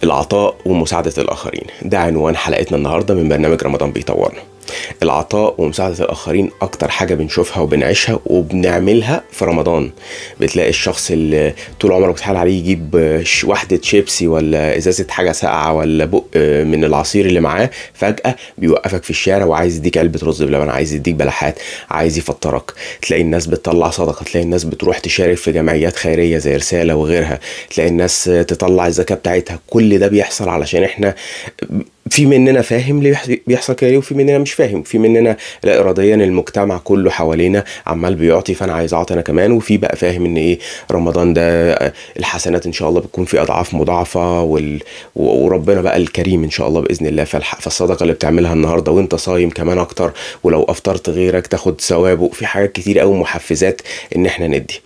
العطاء ومساعدة الآخرين ده عنوان حلقتنا النهاردة من برنامج رمضان بيطورنا. العطاء ومساعدة الآخرين أكتر حاجة بنشوفها وبنعيشها وبنعملها في رمضان. بتلاقي الشخص اللي طول عمره بتحال عليه يجيب واحدة شيبسي ولا إزازة حاجة ساقعة ولا بق من العصير اللي معاه، فجأة بيوقفك في الشارع وعايز يديك علبة رز بلبن، عايز يديك بلحات، عايز يفطرك. تلاقي الناس بتطلع صدقة، تلاقي الناس بتروح تشارك في جمعيات خيرية زي رسالة وغيرها، تلاقي الناس تطلع الزكاة بتاعتها. كل ده بيحصل علشان احنا في مننا فاهم ليه بيحصل كده، وفي مننا مش فاهم، في مننا لا اراديا المجتمع كله حوالينا عمال بيعطي فانا عايز اعطي انا كمان، وفي بقى فاهم ان ايه رمضان ده الحسنات ان شاء الله بتكون في اضعاف مضاعفه وربنا بقى الكريم ان شاء الله باذن الله. فالصدقه اللي بتعملها النهارده وانت صايم كمان اكتر، ولو افطرت غيرك تاخد ثوابه. في حاجات كتير قوي محفزات ان احنا ندي.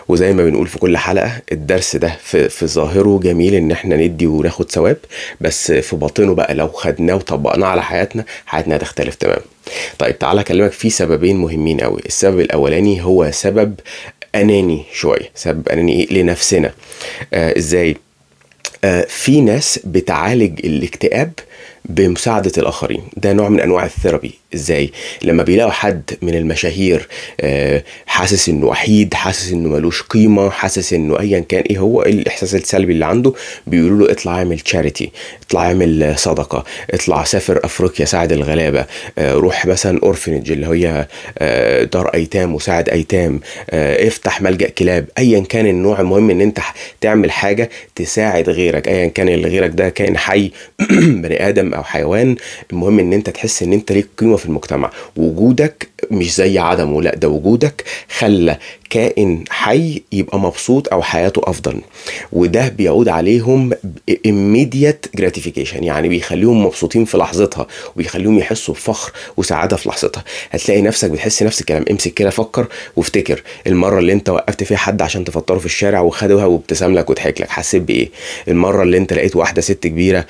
وزي ما بنقول في كل حلقه، الدرس ده في ظاهره جميل ان احنا ندي وناخد ثواب، بس في باطنه بقى لو خدناه وطبقناه على حياتنا هتختلف تمام. طيب تعالى اكلمك في سببين مهمين قوي. السبب الاولاني هو سبب اناني شويه، سبب اناني ايه لنفسنا. ازاي؟ في ناس بتعالج الاكتئاب بمساعدة الآخرين. ده نوع من أنواع الثيرابي. إزاي؟ لما بيلاقوا حد من المشاهير حاسس إنه وحيد، حاسس إنه ملوش قيمة، حاسس إنه أيا كان إيه هو الإحساس السلبي اللي عنده، بيقولوا له اطلع اعمل تشاريتي، اطلع اعمل صدقة، اطلع سافر أفريقيا ساعد الغلابة، روح مثلا أورفنج اللي هي دار أيتام وساعد أيتام، افتح ملجأ كلاب. أيا كان النوع، المهم إن أنت تعمل حاجة تساعد غيرك، أيا كان اللي غيرك ده كائن حي بني آدم أو حيوان. المهم إن أنت تحس إن أنت ليك قيمة في المجتمع، وجودك مش زي عدمه، لا ده وجودك خلى كائن حي يبقى مبسوط او حياته افضل. وده بيعود عليهم immediate gratification، يعني بيخليهم مبسوطين في لحظتها وبيخليهم يحسوا بفخر وسعادة في لحظتها. هتلاقي نفسك بتحس نفس الكلام. امسك كده فكر وافتكر المرة اللي انت وقفت فيها حد عشان تفطره في الشارع وخدوها وابتسم لك وضحك لك، حسيت بايه؟ المرة اللي انت لقيت واحدة ست كبيرة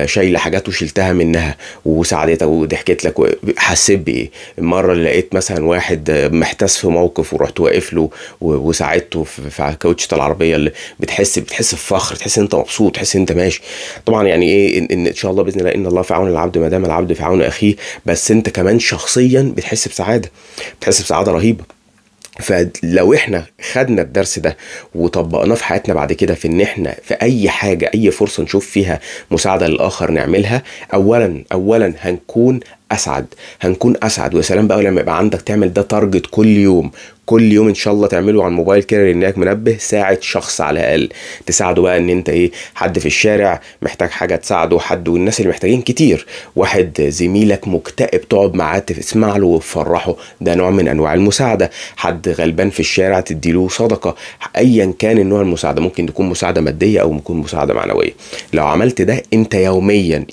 شايلة حاجات وشلتها منها وساعدتك وضحكت لك، حسيت بايه؟ المرة اللي لقيت مثلا واحد محتاس في موقف ورحت واقف له وساعدته في كاوتشة العربية، اللي بتحس بفخر، تحس ان انت مبسوط، تحس ان انت ماشي. طبعا يعني ايه ان شاء الله باذن الله ان الله في عون العبد ما دام العبد في عون اخيه، بس انت كمان شخصيا بتحس بسعادة، بتحس بسعادة رهيبة. فلو احنا خدنا الدرس ده وطبقناه في حياتنا بعد كده، في ان احنا في اي حاجة اي فرصة نشوف فيها مساعدة للاخر نعملها، اولا هنكون اسعد. ويا سلام بقى لما يبقى عندك تعمل ده تارجت كل يوم ان شاء الله تعمله على الموبايل كده، انك منبه ساعد شخص على الاقل تساعده. بقى ان انت ايه، حد في الشارع محتاج حاجه تساعده، حد والناس اللي محتاجين كتير، واحد زميلك مكتئب تقعد معاه تسمع له وتفرحه، ده نوع من انواع المساعده. حد غلبان في الشارع تديله صدقه. ايا كان النوع المساعده، ممكن تكون مساعده ماديه او ممكن مساعده معنويه. لو عملت ده انت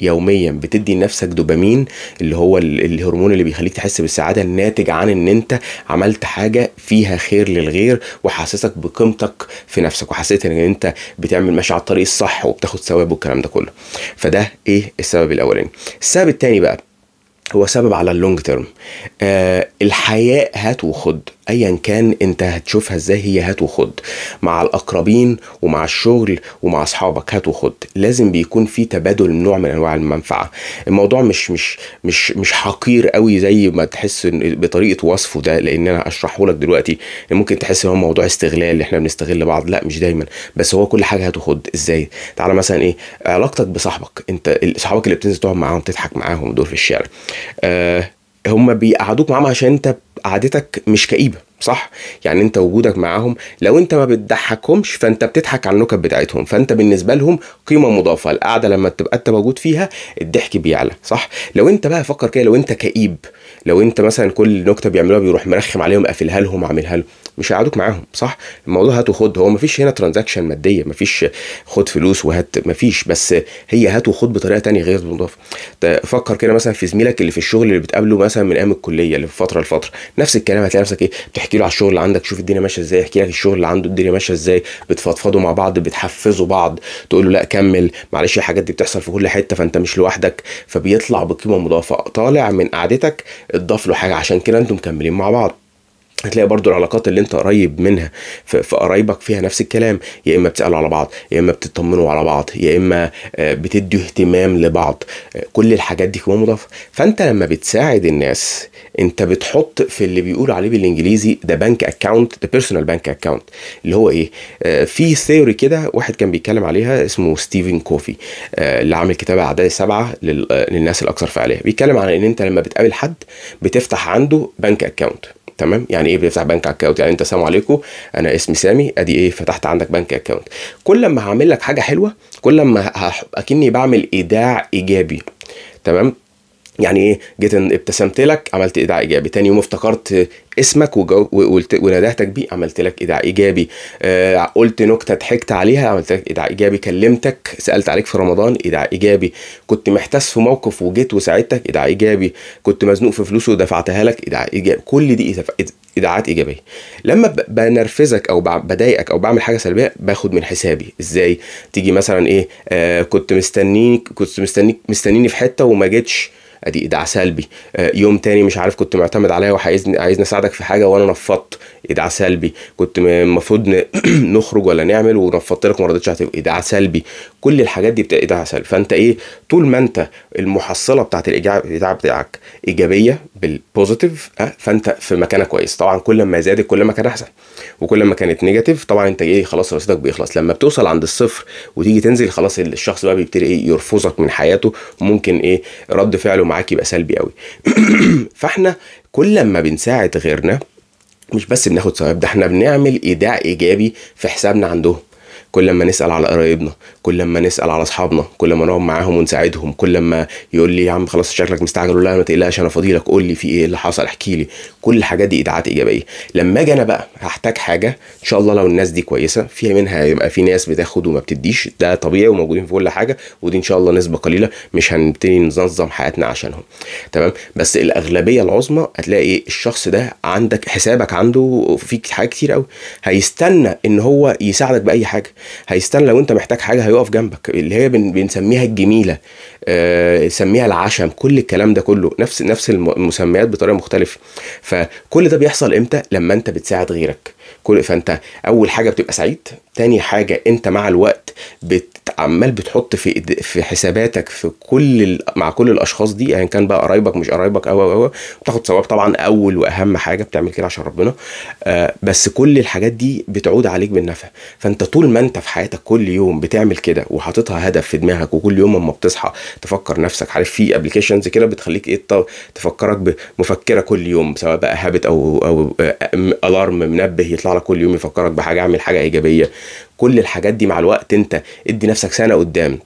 يوميا بتدي لنفسك دوبامين، اللي هو الهرمون اللي بيخليك تحس بالسعاده الناتج عن ان انت عملت حاجه فيها خير للغير، وحاسسك بقيمتك في نفسك، وحسيت ان انت بتعمل ماشي على الطريق الصح وبتاخد ثواب والكلام ده كله. فده ايه السبب الاولاني. السبب الثاني بقى هو سبب على اللونج تيرم. الحياة هات وخد، ايا كان انت هتشوفها ازاي، هي هات وخد مع الاقربين ومع الشغل ومع اصحابك. هات وخد، لازم بيكون في تبادل نوع من انواع المنفعه. الموضوع مش حقير قوي زي ما تحس بطريقه وصفه ده، لان انا اشرحه لك دلوقتي ممكن تحس ان هو موضوع استغلال، احنا بنستغل بعض. لا مش دايما، بس هو كل حاجه هات وخد. ازاي؟ تعالى مثلا ايه علاقتك بصاحبك، انت صحابك اللي بتنزل تقعد معاهم تضحك معاهم دول في الشارع، هم بيقعدوك معاهم عشان انت قعدتك مش كئيبه، صح؟ يعني انت وجودك معاهم، لو انت ما بتضحكهمش فانت بتضحك على النكت بتاعتهم، فانت بالنسبه لهم قيمه مضافه. القعده لما تبقى انت موجود فيها الضحك بيعلى، صح؟ لو انت بقى فكر كده، لو انت كئيب، لو انت مثلا كل نكته بيعملوها بيروح مرخم عليهم قافلها لهم عاملها لهم، مش هيقعدوك معاهم، صح؟ الموضوع هات وخد. هو مفيش هنا ترانزاكشن ماديه، مفيش خد فلوس وهات، مفيش، بس هي هات وخد بطريقه تانية غير مضافه. فكر كده مثلا في زميلك اللي في الشغل اللي بتقابله مثلا من ايام الكليه، اللي في فتره لفتره نفس الكلام، هتلاقي نفسك ايه بتحكي له على الشغل اللي عندك، شوف الدنيا ماشيه ازاي، يحكي لك الشغل اللي عنده الدنيا ماشيه ازاي، بتفضفضوا مع بعض، بتحفزوا بعض، تقول له لا كمل، معلش الحاجات دي بتحصل في كل حته فانت مش لوحدك، فبيطلع بقيمه مضافه، طالع من قعدتك اتضاف له حاجه، عشان كده انتم مكملين مع بعض. هتلاقي برضو العلاقات اللي انت قريب منها في قرايبك فيها نفس الكلام، يا اما بتسالوا على بعض، يا اما بتطمنوا على بعض، يا اما بتدوا اهتمام لبعض. كل الحاجات دي قيمه مضافه. فانت لما بتساعد الناس انت بتحط في اللي بيقولوا عليه بالانجليزي ده بانك اكاونت، ده بيرسونال بانك اكاونت. اللي هو ايه؟ في ثيوري كده واحد كان بيتكلم عليها اسمه ستيفن كوفي، اللي عامل كتاب اعداء السبعه للناس الاكثر فعاليه. بيتكلم عن ان انت لما بتقابل حد بتفتح عنده بانك اكاونت. تمام؟ يعني ايه بتفتح بنك اكونت؟ يعني انت السلام عليكم، انا اسمي سامي، ادي ايه، فتحت عندك بنك اكونت. كل ما هعمل لك حاجه حلوه كل ما اكني بعمل ايداع ايجابي. تمام؟ يعني ايه؟ جيت ابتسمت لك عملت ايداع ايجابي، تاني يوم افتكرت اسمك وندهتك بيه عملت لك ايداع ايجابي، قلت نكته ضحكت عليها عملت لك ايداع ايجابي، كلمتك سالت عليك في رمضان ايداع ايجابي، كنت محتاس في موقف وجيت وساعدتك ايداع ايجابي، كنت مزنوق في فلوس ودفعتها لك ايداع ايجابي. كل دي ايداعات ايجابيه. لما بنرفزك او بضايقك او بعمل حاجه سلبيه باخد من حسابي. ازاي؟ تيجي مثلا ايه، كنت مستنيني في حته وما جيتش، ادي ايداع سلبي. يوم تاني مش عارف كنت معتمد عليا عايزني اساعدك في حاجه وانا نفضت، ايداع سلبي. كنت المفروض نخرج ولا نعمل ونفضت لك وما رضيتش، هتبقى ايداع سلبي. كل الحاجات دي بتبقى ايداع سلبي. فانت ايه، طول ما انت المحصله بتاعت الايداع بتاعك ايجابيه بالبوزيتيف، فانت في مكانك كويس. طبعا كل ما زادت كل ما كان احسن، وكل ما كانت نيجاتيف طبعا انت ايه، خلاص رصيدك بيخلص. لما بتوصل عند الصفر وتيجي تنزل خلاص الشخص بقى بيبتدي ايه، يرفضك من حياته، وممكن ايه رد فعله معاك يبقى سلبي قوي. فاحنا كل ما بنساعد غيرنا مش بس بناخد ثواب، ده احنا بنعمل ايداع ايجابي في حسابنا عندهم. كل ما نسال على قرايبنا، كل ما نسال على اصحابنا، كل ما نقعد معاهم ونساعدهم، كل ما يقول لي يا عم خلاص شكلك مستعجل، ولا ما تقلقش انا فاضيلك، قول لي في ايه اللي حصل، احكي لي. كل الحاجات دي ايداعات ايجابيه. لما اجي انا بقى هحتاج حاجه ان شاء الله، لو الناس دي كويسه فيها منها يبقى في ناس بتاخد وما بتديش، ده طبيعي وموجودين في كل حاجه، ودي ان شاء الله نسبه قليله مش هنبتدي ننظم حياتنا عشانهم. تمام؟ بس الاغلبيه العظمى هتلاقي الشخص ده عندك حسابك عنده فيك حاجات كتير قوي، هيستنى ان هو يساعدك باي حاجه، هيستنى لو انت محتاج حاجه هيقف جنبك، اللي هي بنسميها الجميله، سميها العشم، كل الكلام ده كله نفس المسميات بطريقه مختلفه. فكل ده بيحصل امتى؟ لما انت بتساعد غيرك. فانت اول حاجه بتبقى سعيد، تاني حاجه انت مع الوقت عمال بتحط في حساباتك في مع كل الاشخاص دي، يعني كان بقى قرايبك مش قرايبك او بتاخد ثواب طبعا. اول واهم حاجه بتعمل كده عشان ربنا، بس كل الحاجات دي بتعود عليك بالنفع. فانت طول ما انت في حياتك كل يوم بتعمل كده وحاططها هدف في دماغك، وكل يوم اما بتصحى تفكر نفسك، عارف في ابلكيشنز كده بتخليك ايه، تفكرك بمفكره كل يوم، سواء بقى هابت او الارم منبه يطلع لك كل يوم يفكرك بحاجه، اعمل حاجه ايجابيه. كل الحاجات دي مع الوقت انت ادي نفسك سنه قدام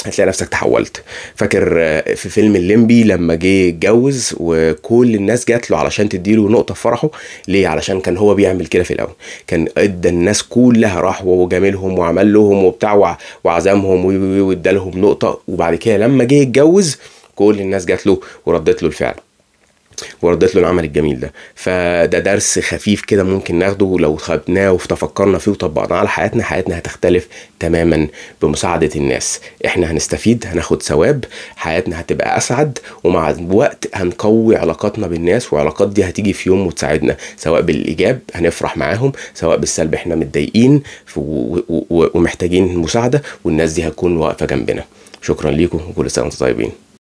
هتلاقي نفسك تحولت. فاكر في فيلم الليمبي لما جه يتجوز وكل الناس جات له علشان تديله نقطه في فرحه؟ ليه؟ علشان كان هو بيعمل كده في الاول، كان ادى الناس كلها، راح وجاملهم وعمل لهم وبتاع وعزمهم وادالهم نقطه، وبعد كده لما جه يتجوز كل الناس جات له وردت له الفعل وردت له العمل الجميل ده. فده درس خفيف كده ممكن ناخده، لو خدناه وتفكرنا فيه وطبقناه على حياتنا هتختلف تماما. بمساعدة الناس احنا هنستفيد، هناخد ثواب، حياتنا هتبقى اسعد، ومع الوقت هنقوي علاقاتنا بالناس، وعلاقات دي هتيجي في يوم وتساعدنا، سواء بالايجاب هنفرح معاهم، سواء بالسلب احنا متضايقين ومحتاجين مساعدة، والناس دي هتكون واقفة جنبنا. شكرا ليكم وكل سنة وانتم طيبين.